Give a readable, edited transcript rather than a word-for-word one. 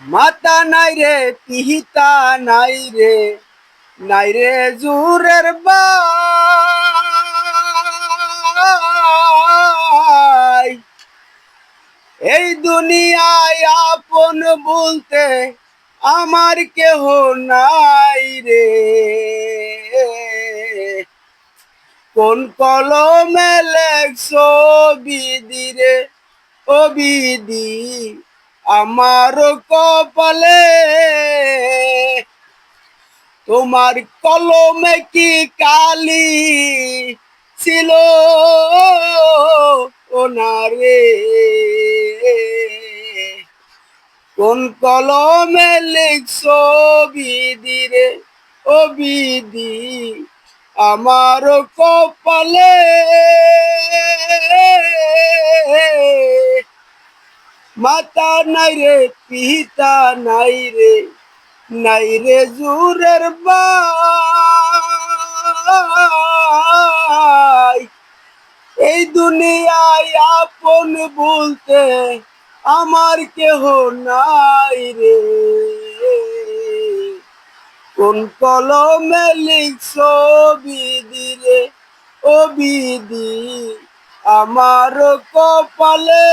মাতা নাই রে পিহিতা নাই রে জুরের বাই। এই দুনিয়ায় আপন বলতে আমার কেহ নাই রে। কোন কলমে লেখছো বিধি রে, ও বিধি আমার কপালে। তোমার কলমে কি কালি ছিল ও না রে? কোন কলমে লিখছো বিধি রে, ও বিধি আমার কপালে। মাতা নাই রে পিতা নাই রে জুরের বাই। এই দুনিয়ায় আপন বলতে আমার কেহ নাই রে। কোন কলমে লিখছো বিধি রে, ও বিধি আমার কপালে।